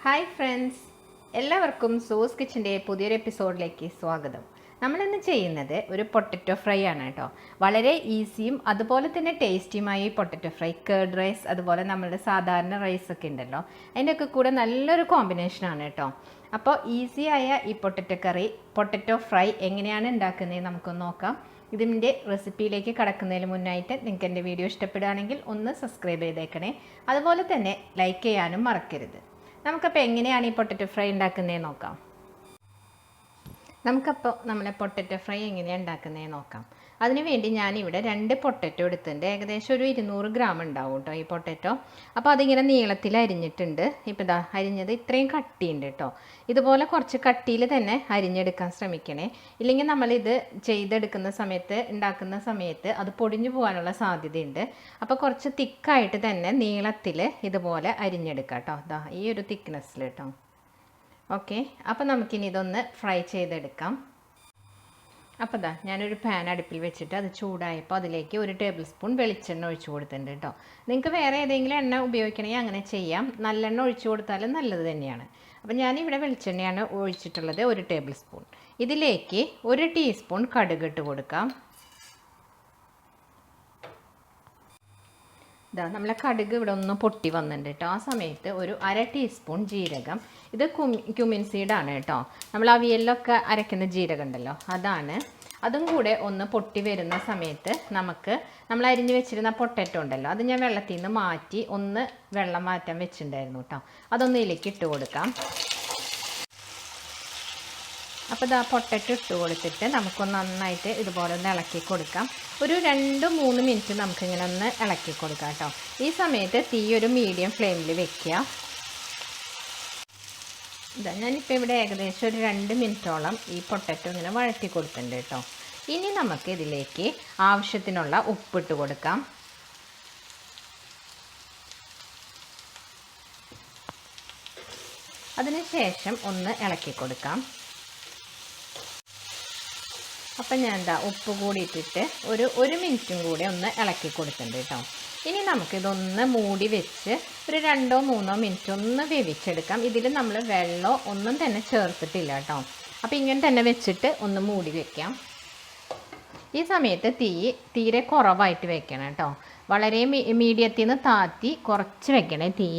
Hi friends, എല്ലാവർക്കും sauce കിച്ചൻ്റെ പുതിയൊരു എപ്പിസോഡിലേക്ക് സ്വാഗതം. നമ്മളിന്ന് ചെയ്യുന്നത് ഒരു പൊട്ടറ്റോ ഫ്രൈ ആണ് കേട്ടോ. വളരെ ഈസിയും അതുപോലെ തന്നെ ടേസ്റ്റിയുമായ ഈ പൊട്ടറ്റോ ഫ്രൈ കേർഡ് റൈസ് അതുപോലെ നമ്മളുടെ സാധാരണ റൈസൊക്കെ ഉണ്ടല്ലോ, അതിൻ്റെയൊക്കെ കൂടെ നല്ലൊരു കോമ്പിനേഷനാണ് കേട്ടോ. അപ്പോൾ ഈസിയായ ഈ പൊട്ടറ്റോ ഫ്രൈ എങ്ങനെയാണ് ഉണ്ടാക്കുന്നത് നമുക്കൊന്ന് നോക്കാം. ഇതിൻ്റെ റെസിപ്പിയിലേക്ക് കടക്കുന്നതിന് മുന്നായിട്ട് നിങ്ങൾക്ക് എൻ്റെ വീഡിയോ ഇഷ്ടപ്പെടുകയാണെങ്കിൽ ഒന്ന് സബ്സ്ക്രൈബ് ചെയ്തേക്കണേ. അതുപോലെ തന്നെ ലൈക്ക് ചെയ്യാനും മറക്കരുത്. നമുക്കപ്പോൾ എങ്ങനെയാണ് ഈ പൊട്ടറ്റോ ഫ്രൈ ഉണ്ടാക്കുന്നതെന്ന് നോക്കാം. നമ്മളെ പൊട്ടറ്റോ ഫ്രൈ എങ്ങനെയാണ് ഉണ്ടാക്കുന്നതെന്ന് നോക്കാം. അതിനുവേണ്ടി ഞാനിവിടെ 2 പൊട്ടറ്റോ എടുത്തിട്ടുണ്ട്. ഏകദേശം ഒരു 200 ഗ്രാം ഉണ്ടാവും കേട്ടോ ഈ പൊട്ടറ്റോ. അപ്പോൾ അതിങ്ങനെ നീളത്തിൽ അരിഞ്ഞിട്ടുണ്ട്. ഇപ്പോൾ ഇതാ അരിഞ്ഞത് ഇത്രയും കട്ടിയുണ്ട് കേട്ടോ. ഇതുപോലെ കുറച്ച് കട്ടിയിൽ തന്നെ അരിഞ്ഞെടുക്കാൻ ശ്രമിക്കണേ. ഇല്ലെങ്കിൽ നമ്മളിത് ഉണ്ടാക്കുന്ന സമയത്ത് അത് പൊടിഞ്ഞു പോകാനുള്ള സാധ്യതയുണ്ട്. അപ്പോൾ കുറച്ച് തിക്കായിട്ട് തന്നെ നീളത്തിൽ ഇതുപോലെ അരിഞ്ഞെടുക്കാം കേട്ടോ. ഇതാ ഈ ഒരു തിക്നെസ്സിൽ കേട്ടോ. ഓക്കെ, അപ്പോൾ നമുക്കിനി ഇതൊന്ന് ഫ്രൈ ചെയ്തെടുക്കാം. അപ്പോൾ ഇതാ ഞാനൊരു പാൻ അടുപ്പിൽ വെച്ചിട്ട് അത് ചൂടായപ്പോൾ അതിലേക്ക് 1 ടേബിൾ സ്പൂൺ വെളിച്ചെണ്ണ ഒഴിച്ചു കൊടുത്തിട്ടുണ്ട് കേട്ടോ. നിങ്ങൾക്ക് വേറെ ഏതെങ്കിലും എണ്ണ ഉപയോഗിക്കണമെങ്കിൽ അങ്ങനെ ചെയ്യാം. നല്ലെണ്ണ ഒഴിച്ചു കൊടുത്താലും നല്ലത് തന്നെയാണ്. അപ്പോൾ ഞാനിവിടെ വെളിച്ചെണ്ണയാണ് ഒഴിച്ചിട്ടുള്ളത് 1 ടേബിൾ സ്പൂൺ. ഇതിലേക്ക് 1 ടീസ്പൂൺ കടുക് ഇട്ട് കൊടുക്കാം. ഇതാ നമ്മളെ കടുക് ഇവിടെ ഒന്ന് പൊട്ടി വന്നിട്ടുണ്ട് കേട്ടോ. ആ സമയത്ത് ഒരു 1/2 ടീസ്പൂൺ ജീരകം, ഇത് ക്യുമിൻ സീഡാണ് കേട്ടോ. നമ്മൾ അവിയലിലൊക്കെ അരയ്ക്കുന്ന ജീരകം ഉണ്ടല്ലോ, അതാണ്. അതും കൂടെ ഒന്ന് പൊട്ടി വരുന്ന സമയത്ത് നമ്മൾ അരിഞ്ഞ് വെച്ചിരുന്ന പൊട്ടറ്റോ ഉണ്ടല്ലോ, അത് ഞാൻ വെള്ളത്തിൽ നിന്ന് മാറ്റി ഒന്ന് വെള്ളം മാറ്റാൻ വെച്ചിട്ടുണ്ടായിരുന്നു കേട്ടോ. അതൊന്ന് ഇതിലേക്ക് ഇട്ട് കൊടുക്കാം. അപ്പോൾ ഇതാ പൊട്ടറ്റോ ഇട്ട് കൊടുത്തിട്ട് നമുക്കൊന്ന് നന്നായിട്ട് ഇതുപോലെ ഒന്ന് ഇളക്കി കൊടുക്കാം. ഒരു 2-3 മിനിറ്റ് നമുക്കിങ്ങനെ ഒന്ന് ഇളക്കി കൊടുക്കാം കേട്ടോ. ഈ സമയത്ത് തീ ഒരു മീഡിയം ഫ്ലെയിമിൽ വെക്കുക. ഇതാ ഞാനിപ്പോൾ ഇവിടെ ഏകദേശം ഒരു 2 മിനിറ്റോളം ഈ പൊട്ടറ്റോ ഇങ്ങനെ വഴറ്റി കൊടുത്തിട്ടുണ്ട് കേട്ടോ. ഇനി നമുക്ക് ഇതിലേക്ക് ആവശ്യത്തിനുള്ള ഉപ്പിട്ട് കൊടുക്കാം. അതിനുശേഷം ഒന്ന് ഇളക്കി കൊടുക്കാം. അപ്പം ഞാൻ ഉപ്പ് കൂടി ഇട്ടിട്ട് ഒരു മിനിറ്റും കൂടി ഒന്ന് ഇളക്കി കൊടുക്കുന്നുണ്ട് കേട്ടോ. ഇനി നമുക്കിതൊന്ന് മൂടി വെച്ച് ഒരു 2-3 മിനിറ്റ് ഒന്ന് വേവിച്ചെടുക്കാം. ഇതിൽ നമ്മൾ വെള്ളം ഒന്നും തന്നെ ചേർത്തിട്ടില്ല കേട്ടോ. അപ്പോൾ ഇങ്ങനെ തന്നെ വെച്ചിട്ട് ഒന്ന് മൂടി വെക്കാം. ഈ സമയത്ത് തീരെ കുറവായിട്ട് വെക്കണം കേട്ടോ. വളരെ മീഡിയത്തിൽ നിന്ന് താത്തി കുറച്ച് വെക്കണേ തീ.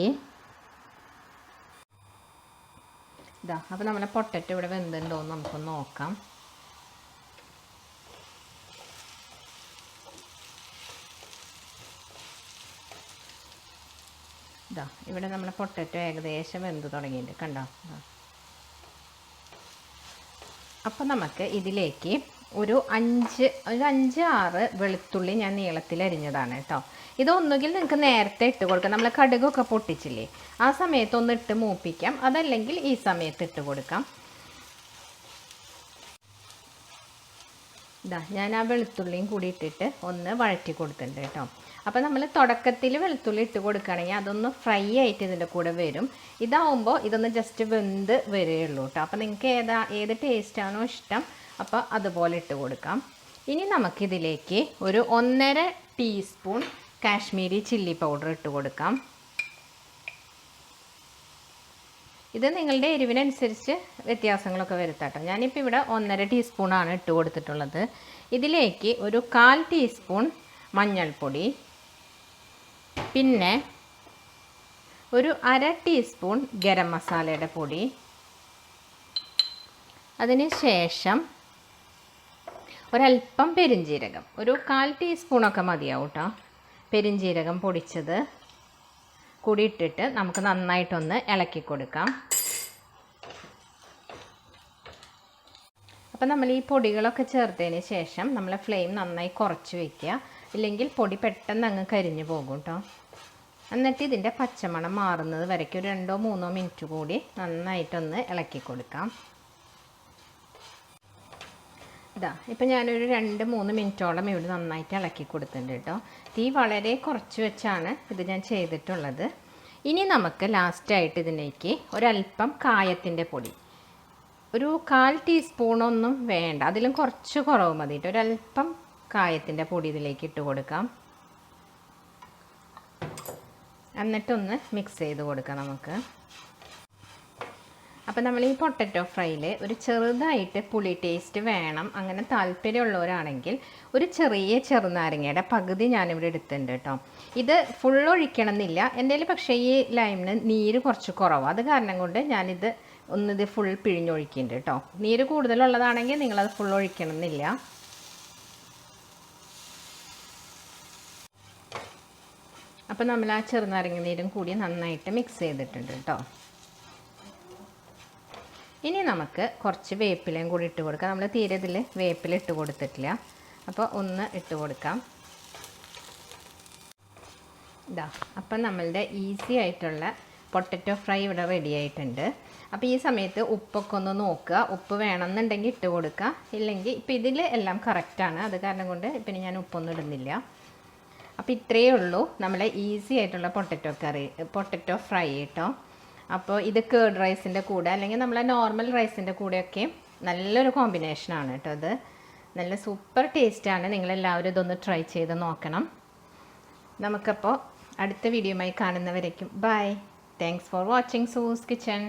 ഇതാ അപ്പോൾ നമ്മളെ പൊട്ടറ്റോ ഇവിടെ വെന്തുണ്ടോ എന്ന് നമുക്കൊന്ന് നോക്കാം. ഇതാ ഇവിടെ നമ്മുടെ പൊട്ടറ്റോ ഏകദേശം വെന്ത് തുടങ്ങിയിട്ടുണ്ട് കണ്ടോ. അപ്പം നമുക്ക് ഇതിലേക്ക് ഒരു 5-6 വെളുത്തുള്ളി ഞാൻ നീളത്തിൽ അരിഞ്ഞതാണ് കേട്ടോ. ഇതൊന്നുകിൽ നിങ്ങൾക്ക് നേരത്തെ ഇട്ട് കൊടുക്കാം. നമ്മൾ കടുകൊക്കെ പൊട്ടിച്ചില്ലേ, ആ സമയത്ത് ഒന്ന് ഇട്ട് മൂപ്പിക്കാം. അതല്ലെങ്കിൽ ഈ സമയത്ത് ഇട്ട് കൊടുക്കാം. ഇതാ ഞാൻ ആ വെളുത്തുള്ളിയും കൂടി ഇട്ടിട്ട് ഒന്ന് വഴറ്റി കൊടുത്തിട്ടുണ്ട് കേട്ടോ. അപ്പോൾ നമ്മൾ തുടക്കത്തിൽ വെളുത്തുള്ളി ഇട്ട് കൊടുക്കുകയാണെങ്കിൽ അതൊന്ന് ഫ്രൈ ആയിട്ട് ഇതിൻ്റെ കൂടെ വരും. ഇതാവുമ്പോൾ ഇതൊന്ന് ജസ്റ്റ് വെന്ത് വരികയുള്ളൂ കേട്ടോ. അപ്പോൾ നിങ്ങൾക്ക് ഏത് ടേസ്റ്റാണോ ഇഷ്ടം അപ്പോൾ അതുപോലെ ഇട്ട് കൊടുക്കാം. ഇനി നമുക്കിതിലേക്ക് ഒരു 1.5 ടീസ്പൂൺ കാശ്മീരി ചില്ലി പൗഡർ ഇട്ട് കൊടുക്കാം. ഇത് നിങ്ങളുടെ എരിവിനനുസരിച്ച് വ്യത്യാസങ്ങളൊക്കെ വരുത്താം കേട്ടോ. ഞാനിപ്പോൾ ഇവിടെ 1.5 ടീസ്പൂണാണ് ഇട്ട് കൊടുത്തിട്ടുള്ളത്. ഇതിലേക്ക് ഒരു 1/4 ടീസ്പൂൺ മഞ്ഞൾപ്പൊടി, പിന്നെ ഒരു 1/2 ടീസ്പൂൺ ഗരം മസാലയുടെ പൊടി, അതിന് ശേഷം ഒരല്പം പെരിഞ്ജീരകം, ഒരു 1/4 ടീസ്പൂണൊക്കെ മതിയാവും കേട്ടോ. പെരിഞ്ജീരകം പൊടിച്ചത് കൂടി ഇട്ടിട്ട് നമുക്ക് നന്നായിട്ടൊന്ന് ഇളക്കി കൊടുക്കാം. അപ്പം നമ്മൾ ഈ പൊടികളൊക്കെ ചേർത്തതിന് ശേഷം നമ്മൾ ഫ്ലെയിം നന്നായി കുറച്ച് വയ്ക്കുക. ഇല്ലെങ്കിൽ പൊടി പെട്ടെന്ന് അങ്ങ് കരിഞ്ഞു പോകും കേട്ടോ. എന്നിട്ട് ഇതിൻ്റെ പച്ചമണം മാറുന്നത് വരയ്ക്ക് ഒരു 2-3 മിനിറ്റ് കൂടി നന്നായിട്ടൊന്ന് ഇളക്കി കൊടുക്കാം. ഇതാ ഇപ്പം ഞാനൊരു 2-3 മിനിറ്റോളം ഇവിടെ നന്നായിട്ട് ഇളക്കി കൊടുത്തിട്ടുണ്ട് കേട്ടോ. തീ വളരെ കുറച്ച് വെച്ചാണ് ഇത് ഞാൻ ചെയ്തിട്ടുള്ളത്. ഇനി നമുക്ക് ലാസ്റ്റായിട്ട് ഇതിലേക്ക് ഒരല്പം കായത്തിൻ്റെ പൊടി, ഒരു 1/4 ടീസ്പൂണൊന്നും വേണ്ട, അതിലും കുറച്ച് കുറവ് മതിയിട്ട് ഒരല്പം കായത്തിൻ്റെ പൊടി ഇതിലേക്ക് ഇട്ട് കൊടുക്കാം. എന്നിട്ടൊന്ന് മിക്സ് ചെയ്ത് കൊടുക്കാം നമുക്ക്. അപ്പോൾ നമ്മൾ ഈ പൊട്ടറ്റോ ഫ്രൈയിൽ ഒരു ചെറുതായിട്ട് പുളി ടേസ്റ്റ് വേണം അങ്ങനെ താല്പര്യമുള്ളവരാണെങ്കിൽ ഒരു ചെറിയ ചെറുനാരങ്ങയുടെ പകുതി ഞാനിവിടെ എടുത്തിട്ടുണ്ട് കേട്ടോ. ഇത് ഫുൾ ഒഴിക്കണം എന്നില്ല എൻ്റെ കയ്യിൽ, പക്ഷേ ഈ ലൈമിന് നീര് കുറച്ച് കുറവാണ്. അത് കാരണം കൊണ്ട് ഞാനിത് ഒന്നിത് ഫുൾ പിഴിഞ്ഞൊഴിക്കുന്നുണ്ട് കേട്ടോ. നീര് കൂടുതലുള്ളതാണെങ്കിൽ നിങ്ങളത് ഫുൾ ഒഴിക്കണം എന്നില്ല. അപ്പോൾ നമ്മൾ ആ ചെറുനാരങ്ങ നീരും കൂടി നന്നായിട്ട് മിക്സ് ചെയ്തിട്ടുണ്ട് കേട്ടോ. ഇനി നമുക്ക് കുറച്ച് വേപ്പിലയും കൂടി ഇട്ട് കൊടുക്കാം. നമ്മൾ തീരെ ഇതിൽ വേപ്പില ഇട്ട് കൊടുത്തിട്ടില്ല, അപ്പോൾ ഒന്ന് ഇട്ട് കൊടുക്കാം. ഇതാ, അപ്പം നമ്മളുടെ ഈസി ആയിട്ടുള്ള പൊട്ടറ്റോ ഫ്രൈ ഇവിടെ റെഡി ആയിട്ടുണ്ട്. അപ്പോൾ ഈ സമയത്ത് ഉപ്പൊക്കെ ഒന്ന് നോക്കുക. ഉപ്പ് വേണമെന്നുണ്ടെങ്കിൽ ഇട്ട് കൊടുക്കുക, ഇല്ലെങ്കിൽ ഇപ്പോൾ ഇതിൽ എല്ലാം കറക്റ്റാണ്. അത് കാരണം കൊണ്ട് ഇപ്പം ഞാൻ ഉപ്പൊന്നും ഇടുന്നില്ല. അപ്പോൾ ഇത്രയേ ഉള്ളൂ നമ്മളെ ഈസി ആയിട്ടുള്ള പൊട്ടറ്റോ ഫ്രൈ കേട്ടോ. അപ്പോൾ ഇത് കേർഡ് റൈസിൻ്റെ കൂടെ അല്ലെങ്കിൽ നമ്മളെ നോർമൽ റൈസിൻ്റെ കൂടെയൊക്കെ നല്ലൊരു കോമ്പിനേഷനാണ് കേട്ടോ. ഇത് നല്ല സൂപ്പർ ടേസ്റ്റാണ്. നിങ്ങളെല്ലാവരും ഇതൊന്ന് ട്രൈ ചെയ്ത് നോക്കണം. നമുക്കപ്പോൾ അടുത്ത വീഡിയോയുമായി കാണുന്നവരേക്കും bye. Thanks for watching Sue's kitchen.